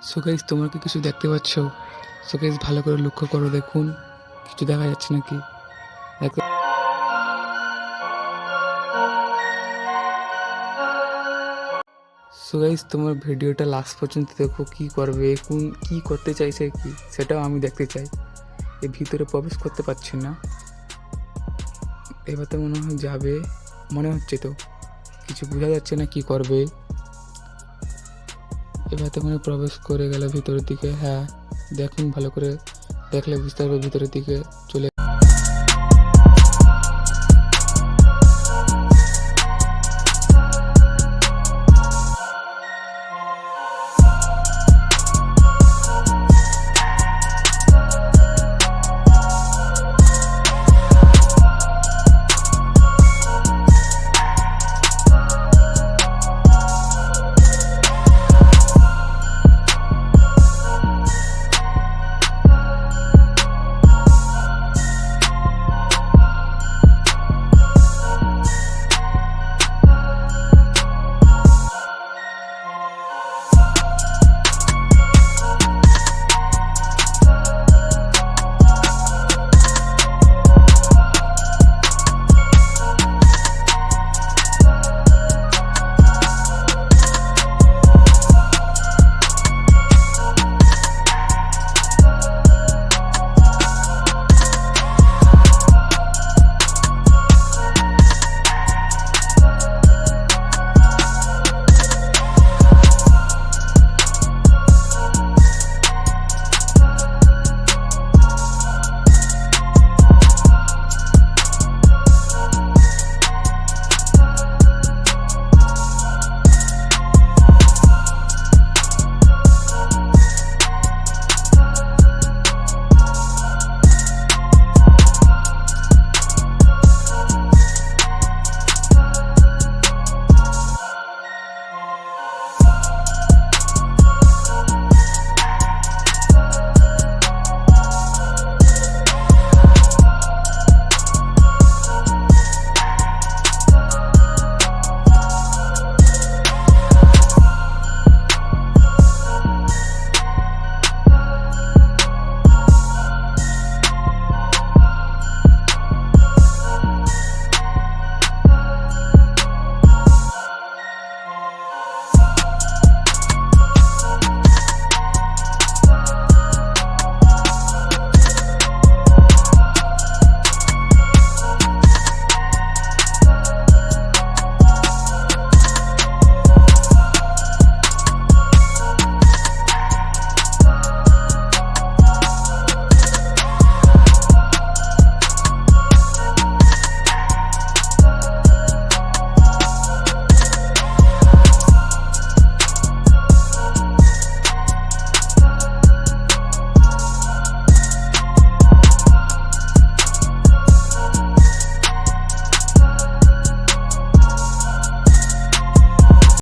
So guys, তোমরা কি কিছু দেখতে পাচ্ছ? সো গাইস, ভালো করে লক্ষ্য করো, দেখুন কিছু দেখা যাচ্ছে নাকি? দেখতে সো গাইস, তোমার ভিডিওটা লাস্ট পর্যন্ত দেখো, কি করবে, কি করতে চাইছে, কি সেটাও আমি দেখতে চাই। এর ভিতরে প্রবেশ করতে পারছি না। এবার তো মনে হয় যাবে, মনে হচ্ছে তো, কিছু বোঝা যাচ্ছে না কি করবে। এবার তো মনে প্রবেশ করে গেল ভিতরের দিকে। হ্যাঁ, দেখুন ভালো করে দেখলে বুঝতে পারবে ভিতরের দিকে চলে